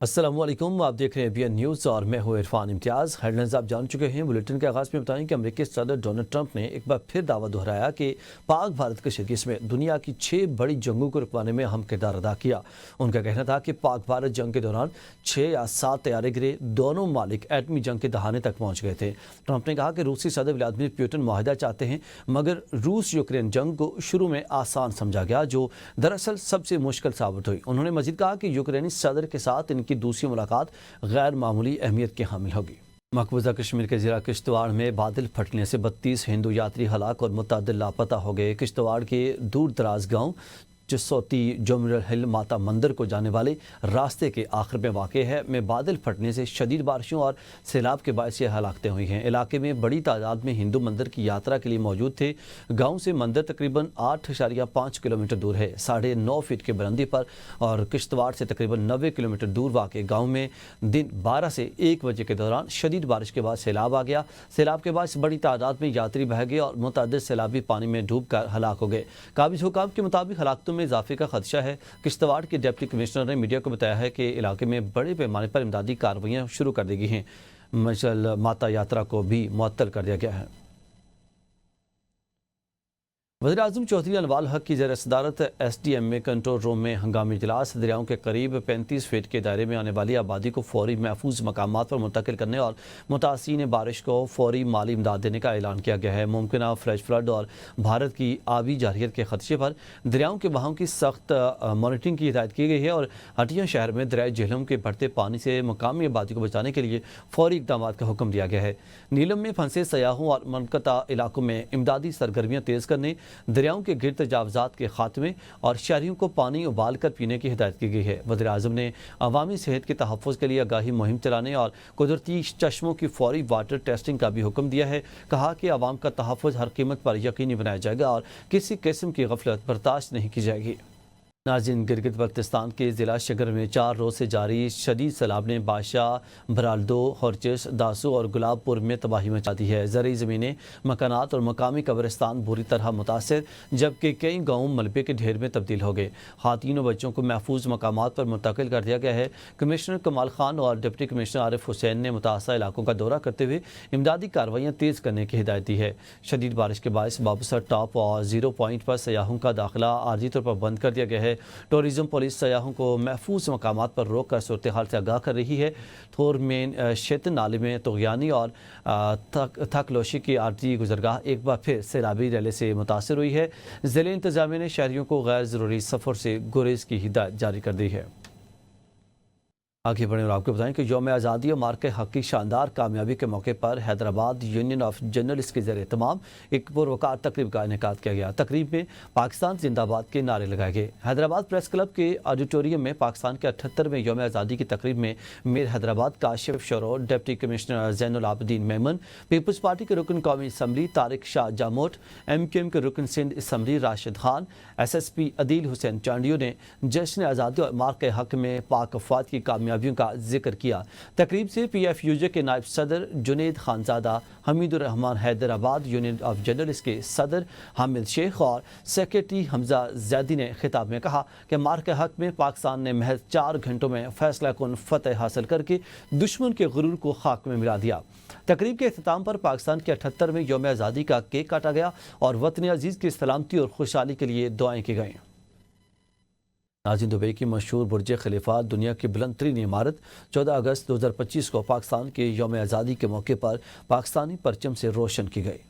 अस्सलाम वालेकुम, आप देख रहे हैं BN न्यूज़ और मैं हूं इरफान इम्तियाज़। हेडलाइंस आप जान चुके हैं। बुलेटिन के आगाज़ में बताएं कि अमेरिकी सदर डोनाल्ड ट्रंप ने एक बार फिर दावा दोहराया कि पाक भारत कशीदगी में दुनिया की 6 बड़ी जंगों को रुकवाने में अहम किरदार अदा किया। उनका कहना था कि पाक भारत जंग के दौरान 6 या 7 तैयारे गिरे, दोनों मालिक एटमी जंग के दहाने तक पहुँच गए थे। ट्रंप ने कहा कि रूसी सदर व्लादिमीर पुतिन मुआहदा चाहते हैं, मगर रूस यूक्रेन जंग को शुरू में आसान समझा गया, जो दरअसल सबसे मुश्किल साबित हुई। उन्होंने मजीद कहा कि यूक्रेनी सदर के साथ इनकी दूसरी मुलाकात गैर मामूली अहमियत की हामिल होगी। मकबूजा कश्मीर के ज़िला किश्तवाड़ में बादल फटने से 32 हिंदू यात्री हलाक और मुतअद्दिद लापता हो गए। किश्तवाड़ के दूर दराज गाँव जसोती जुमरल हिल माता मंदिर को जाने वाले रास्ते के आखिर में वाक़े है में बादल फटने से शदीद बारिशों और सैलाब के बायस ये हलाकतें हुई हैं। इलाके में बड़ी तादाद में हिंदू मंदिर की यात्रा के लिए मौजूद थे। गांव से मंदिर तकरीबन 8.5 किलोमीटर दूर है, 9.5 फीट के बुलंदी पर, और किश्तवाड़ से तकरीबन 90 किलोमीटर दूर वाक़े गाँव में दिन 12 से 1 बजे के दौरान शदीद बारिश के बाद सैलाब आ गया। सैलाब के बाद बड़ी तादाद में यात्री बह गए और मुतअद्दिद सैलाबी पानी में डूब कर हलाक हो गए। काबिज हुकाम के मुताबिक हलाकतों में इजाफे का खदशा है। किश्तवाड़ के डिप्टी कमिश्नर ने मीडिया को बताया है कि इलाके में बड़े पैमाने पर इमदादी कार्रवाइयां शुरू कर दी गई हैं। मशल माता यात्रा को भी मुअत्तल कर दिया गया है। वज़ीर-ए-आज़म चौधरी अनवाल हक की ज़ेर सदारत SDM में कंट्रोल रूम में हंगामी इजलास। दरियाओं के करीब 35 फीट के दायरे में आने वाली आबादी को फौरी महफूज मकामात पर मुंतकिल करने और मुतासिरीन बारिश को फौरी माली इमदाद देने का ऐलान किया गया है। मुमकिन फ्लैश फ्लड और भारत की आबी जारियत के खदशे पर दरियाओं के बहाव की सख्त मॉनिटरिंग की हिदायत की गई है और हटिया शहर में दरियाए झेलम के बढ़ते पानी से मकामी आबादी को बचाने के लिए फौरी इक़दाम का हुक्म दिया गया है। नीलम में फंसे सयाहों और मनक़ता इलाकों में इमदादी सरगर्मियाँ तेज़ करने, दरियाओं के गिरद तजावज़ात के खात्मे और शहरियों को पानी उबाल कर पीने की हिदायत की गई है। वज़ीर-ए-आज़म ने अवामी सेहत के तहफ़्फ़ुज़ के लिए आगाही मुहिम चलाने और कुदरती चश्मों की फौरी वाटर टेस्टिंग का भी हुक्म दिया है। कहा कि आवाम का तहफ़्फ़ुज़ हर कीमत पर यकीनी बनाया जाएगा और किसी किस्म की गफलत बर्दाश्त नहीं की जाएगी। नाज़रीन, गिलगित बल्तिस्तान के ज़िला शगर में 4 रोज़ से जारी शदीद सैलाब ने बादशाह, भरालदो, हरचिस, दासू और गुलाबपुर में तबाही मचा दी है। ज़रई ज़मीनें, मकानात और मकामी कब्रिस्तान बुरी तरह मुतासर, जबकि कई गाँव मलबे के ढेर में तब्दील हो गए। खातीन और बच्चों को महफूज मकामात पर मुंतकिल कर दिया गया है। कमिश्नर कमाल खान और डिप्टी कमिश्नर आरिफ हुसैन ने मुतासर इलाकों का दौरा करते हुए इमदादी कार्रवाइयाँ तेज़ करने की हिदायत दी है। शदीद बारिश के बायस बाबूसर टॉप और 0 पॉइंट पर सयाहों का दाखिला आर्जी तौर पर बंद कर दिया गया है। टूरिज्म पुलिस सयाहों को महफूज मकामात पर रोक कर सूरत हाल से आगाह कर रही है। थोर मेन शेत नाले में तुग़यानी और थकलोशी की आर्जी गुजरगाह एक बार फिर सैलाबी रैली से मुतासर हुई है। ज़िले इंतजामिया ने शहरियों को गैर ज़रूरी सफ़र से गुरेज की हिदायत जारी कर दी है। आगे बढ़ें और आपको बताएं कि यौम आज़ादी और मार्के हक की शानदार कामयाबी के मौके पर हैदराबाद यूनियन ऑफ जर्नलिस्ट के ज़रिए तमाम एक पुरवकार तकरीब का इनेकाद किया गया। तकरीब में पाकिस्तान जिंदाबाद के नारे लगाए गए। हैदराबाद प्रेस क्लब के ऑडिटोरियम में पाकिस्तान के 78वें यौम आज़ादी की तकरीब में मीर Hyderabad Kashif Shoro, deputy commissioner Zainul Abidin Memon, Peoples Party के रुकन कौमी असम्बली तारिक शाह जामोट, MQM के रुकन सिंध असम्बली राशिद खान, SSP अदील हुसैन चांडियो ने जश्न आज़ादी और मार्के हक में पाक अफवाद की कामयाबियों का जिक्र किया। तकरीब से PFUJ के नायब सदर Junaid Khanzada, Hamidur Rahman Hyderabad union of journalist के सदर हामिद शेख और सेक्रेटरी हमजा जैदी ने खिताब में कहा कि मार्के हक में पाकिस्तान ने महज 4 घंटों में फैसला कुन फतह हासिल करके दुश्मन के गुरूर को खाक में मिला दिया। तकरीब के अख्ताम पर पाकिस्तान के 78वें यौम आज़ादी का केक काटा गया और वतन अजीज़ की सलामती और खुशहाली के लिए दुआएं की गईं। नाज़रीन, दुबई की मशहूर बुर्ज खलीफा, दुनिया की बुलंद तरीन इमारत, 14 अगस्त 2025 को पाकिस्तान के यौम आज़ादी के मौके पर पाकिस्तानी परचम से रोशन की गई।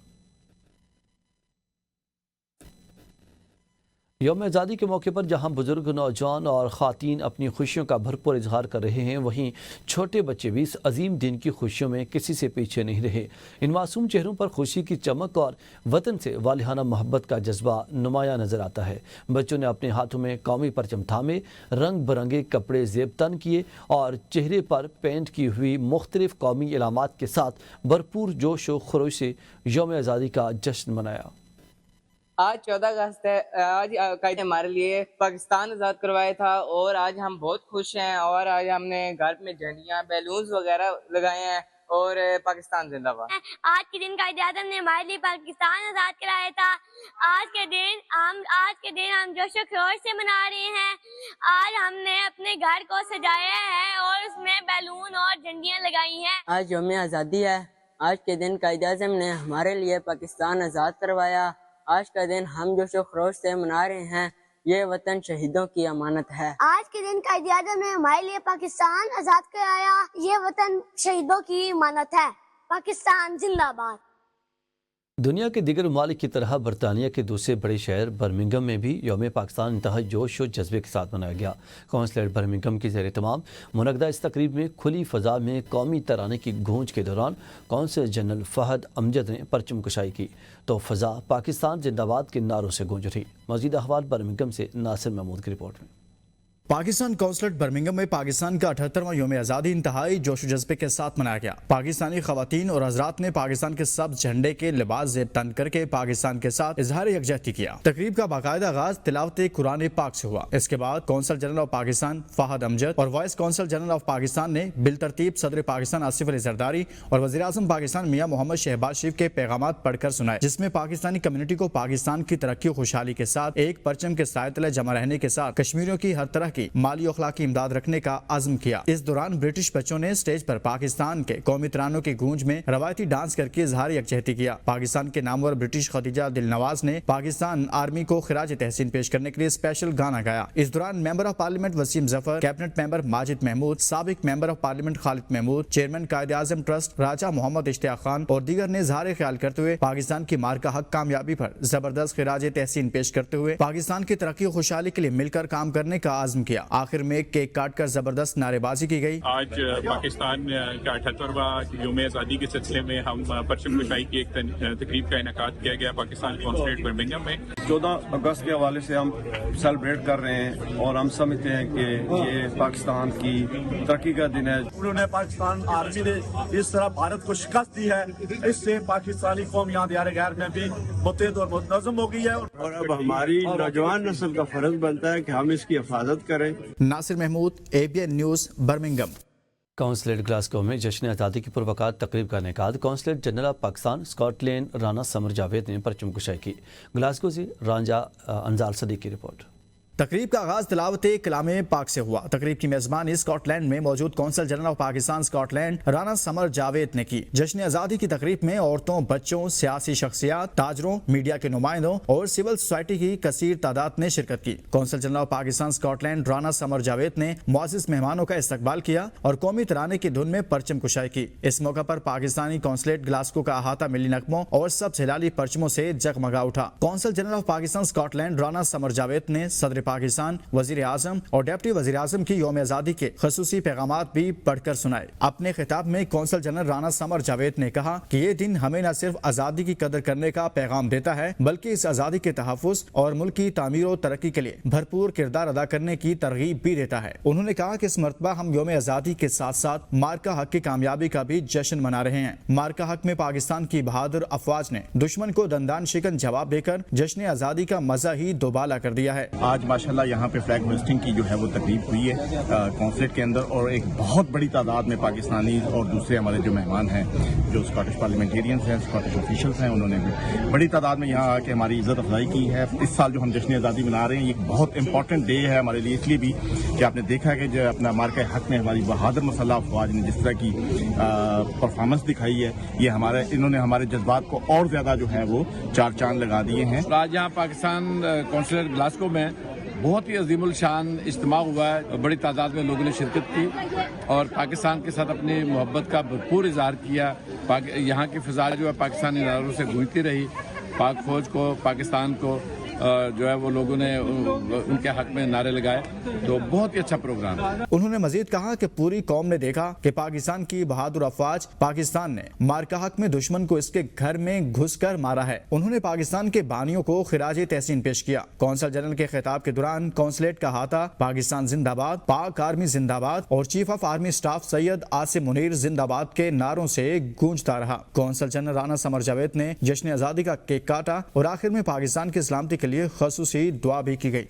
यौम आज़ादी के मौके पर जहां बुजुर्ग, नौजवान और ख़ातीन अपनी खुशियों का भरपूर इजहार कर रहे हैं, वहीं छोटे बच्चे भी इस अजीम दिन की खुशियों में किसी से पीछे नहीं रहे। इन मासूम चेहरों पर खुशी की चमक और वतन से वालिहाना मोहब्बत का जज्बा नुमाया नजर आता है। बच्चों ने अपने हाथों में कौमी परचम थामे, रंग बिरंगे कपड़े जेब तन किए और चेहरे पर पेंट की हुई मुख्तलिफ कौमी इलामात के साथ भरपूर जोश व खरोश से यौम आज़ादी का जश्न मनाया। आज 14 अगस्त है। आज कायदे ने हमारे लिए पाकिस्तान आज़ाद करवाया था और आज हम बहुत खुश हैं और आज हमने घर में झंडियाँ, बैलून्स वगैरह लगाए हैं और पाकिस्तान जिंदाबाद। आज के दिन कायदे आज़म ने हमारे लिए पाकिस्तान आजाद कराया था। आज के दिन हम जोशो खरोश से मना रहे हैं। आज हमने अपने घर को सजाया है और उसमें बैलून और झंडियां लगाई हैं। आज यौम आज़ादी है। आज के दिन कायदे आज़म ने हमारे लिए पाकिस्तान आज़ाद करवाया। आज का दिन हम जोशो खरोश से मना रहे हैं। ये वतन शहीदों की अमानत है। आज के दिन कायदे आज़म ने हमारे लिए पाकिस्तान आजाद कराया। ये वतन शहीदों की अमानत है। पाकिस्तान जिंदाबाद। दुनिया के दीगर ममालिक की तरह बरतानिया के दूसरे बड़े शहर बर्मिंघम में भी यौम पाकिस्तान इंतहा जोश और जज्बे के साथ मनाया गया। कौंसलेट बर्मिंघम की ज़ेर तमाम मुनक़दा इस तकरीब में खुली फ़ज़ा में कौमी तराने की गूंज के दौरान कौंसल जनरल फ़हद अमजद ने परचम कुशाई की तो फ़ज़ा पाकिस्तान जिंदाबाद के नारों से गूंज उठी। मज़ीद अहवाल बर्मिंघम से नासिर महमूद की रिपोर्ट में। पाकिस्तान कौंसलेट बर्मिंघम में पाकिस्तान का 78वां यौम आज़ादी इंतहाई जोश जज्बे के साथ मनाया गया। पाकिस्तानी खवातीन और हज़रात ने पाकिस्तान के सब्ज़ झंडे के लिबास ज़ेब तन करके पाकिस्तान के साथ इजहार यकजहती किया। तकरीब का बाकायदा आगाज तिलावत कुरान पाक से हुआ। इसके बाद consul general of Pakistan Fahad Amjad और vice consul general of Pakistan ने बिलतरतीब सदर पाकिस्तान आसिफ अली ज़रदारी और वज़ीर आज़म पाकिस्तान मियां मोहम्मद शहबाज शरीफ के पैगामात पढ़कर सुनाए, जिसमें पाकिस्तानी कम्युनिटी को पाकिस्तान की तरक्की और खुशहाली के साथ एक परचम के साए तले जमा रहने के साथ कश्मीरियों की हर तरह की माली और अखलाकी इमदाद रखने का अज़्म किया। इस दौरान ब्रिटिश बच्चों ने स्टेज पर पाकिस्तान के कौमी तरानों की गूंज में रवायती डांस करके इजहार यकजहती किया। पाकिस्तान के नामवर ब्रिटिश खदीजा दिलनवाज ने पाकिस्तान आर्मी को खिराज तहसीन पेश करने के लिए स्पेशल गाना गाया। इस दौरान member of parliament Waseem Zafar, cabinet member Majid Mahmood, साबिक member of parliament Khalid Mahmood, chairman Quaid-e Azam trust Raja Mohammad Ishtiaq Khan और दीगर ने इजहार ख्याल करते हुए पाकिस्तान की मार्का हक कामयाबी पर जबरदस्त खिराज तहसीन पेश करते हुए पाकिस्तान की तरक्की और खुशहाली के लिए मिलकर काम करने का आज़म किया। आखिर में केक काट कर जबरदस्त नारेबाजी की गई। आज पाकिस्तान का 78वां यौम आज़ादी के सिलसिले में हम परचम कुशाई की एक तकरीब का इनेकाद किया गया पाकिस्तान कौंसलेट बर्मिंघम में। 14 अगस्त के हवाले से हम सेलिब्रेट कर रहे हैं और हम समझते हैं कि ये पाकिस्तान की तरक्की का दिन है। उन्होंने पाकिस्तान आर्मी ने इस तरह भारत को शिकस्त दी है, इससे पाकिस्तानी कौम यहाँ दियारे गैर में भी मुत्तहिद और मुतज़्ज़म हो गई है और अब हमारी नौजवान नस्ल का फर्ज बनता है कि हम इसकी हिफाजत करें। Nasir Mahmood, ABN news, Birmingham. Consulate Glasgow में जश्न आज़ादी की पुरवकार तकरीब का इनेकाद consulate general of Pakistan Scotland Rana Samar Javed ने परचम कुशाई की। ग्लासगो से रांझा अंजाल सदीक की रिपोर्ट। तकरीब का आगाज तिलावत कलाम पाक से हुआ। तकरीब की मेजबानी स्कॉटलैंड में मौजूद council general of Pakistan Scotland Rana Samar Javed ने की। जश्न आज़ादी की तकरीब में औरतों, बच्चों, सियासी शख्सियात, ताजरों, मीडिया के नुमाइंदों और सिविल सोसाइटी की कसीर तादाद ने शिरकत की। Council general of Pakistan Scotland Rana Samar Javed ने मुअज़्ज़िज़ मेहमानों का इस्तकबाल किया और कौमी तराने की धुन में परचम कुशाई की। इस मौका पर पाकिस्तानी कौंसलेट ग्लासगो का अहाता मिली नकमों और सब्ज़ हिलाली परचमों से जगमगा उठा। Council general of Pakistan Scotland Rana Samar Javed ने सदर पाकिस्तान, वजीर आजम और डिप्टी वजीर आजम की यौम आज़ादी के खसूसी पैगामात भी पढ़कर सुनाए। अपने खिताब में कौंसल जनरल राना समर जावेद ने कहा कि ये दिन हमें न सिर्फ आज़ादी की कदर करने का पैगाम देता है बल्कि इस आज़ादी के तहफ़्फ़ुज़ और मुल्क की तामीर और तरक्की के लिए भरपूर किरदार अदा करने की तरगीब भी देता है। उन्होंने कहा कि इस मरतबा हम यौम आज़ादी के साथ साथ मार्का हक की कामयाबी का भी जश्न मना रहे हैं। मार्का हक में पाकिस्तान की बहादुर अफवाज ने दुश्मन को दंदान शिकन जवाब देकर जश्न आज़ादी का मजा ही दोबाला कर दिया है। आज माशाल्लाह यहाँ पे फ्लैग होस्टिंग की जो है वो तकरीब हुई है कौंसलेट के अंदर और एक बहुत बड़ी तादाद में पाकिस्तानी और दूसरे हमारे जो मेहमान हैं, जो स्कॉटिश पार्लियामेंटेरियंस हैं, स्कॉटिश ऑफिशियल्स हैं, उन्होंने भी बड़ी तादाद में यहाँ आके हमारी इज्जत अफजाई की है। इस साल जो हम जश्न आज़ादी मना रहे हैं ये एक बहुत इंपॉर्टेंट डे है हमारे लिए, इसलिए भी कि आपने देखा कि जो अपना मार्का हक में हमारी बहादुर मुसल्लह अफवाज ने जिस तरह की परफॉर्मेंस दिखाई है, ये हमारे इन्होंने हमारे जज्बात को और ज्यादा जो है वो चार चांद लगा दिए हैं। आज यहाँ पाकिस्तान कौंसलेट ग्लासगो में बहुत ही अजीमुल शान इज्तिमा हुआ है। बड़ी तादाद में लोगों ने शिरकत की और पाकिस्तान के साथ अपनी मोहब्बत का भरपूर इजहार किया। यहाँ की फिजा जो है पाकिस्तानी नारों से गूंजती रही। पाक फौज को, पाकिस्तान को जो है वो लोगों ने उनके हक में नारे लगाए, तो बहुत ही अच्छा प्रोग्राम है। उन्होंने मजीद कहा कि पूरी कौम ने देखा कि पाकिस्तान की बहादुर अफवाज पाकिस्तान ने मार्का हक में दुश्मन को इसके घर में घुसकर मारा है। उन्होंने पाकिस्तान के बानियों को खिराज तहसीन पेश किया। कौंसल जनरल के खिताब के दौरान कौंसलेट का हाथा पाकिस्तान जिंदाबाद, पाक आर्मी जिंदाबाद और chief of army staff Syed Asim Munir जिंदाबाद के नारों से गूंजता रहा। कौंसल जनरल राना समर जावेद ने जश्न आज़ादी का केक काटा और आखिर में पाकिस्तान की सलामती के लिए खसूसी दुआ भी की गई।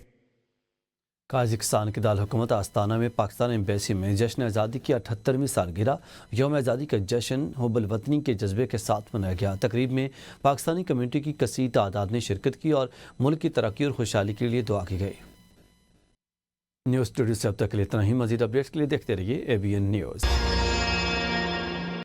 قازقستان کی دارالحکومت آستانہ میں پاکستان ایمبیسی میں جشن آزادی کی 78ویں سالگرہ یوم آزادی کا جشن حب الوطنی کے جذبے کے ساتھ منایا گیا۔ تقریب میں پاکستانی کمیونٹی کی کثیر تعداد نے شرکت کی اور ملک کی ترقی اور خوشحالی کے لیے دعا کی گئی۔ نیوز اسٹوڈیو سے اب تک کے لیے اتنا ہی۔ مزید اپڈیٹس کے لیے دیکھتے رہیے ABN نیوز۔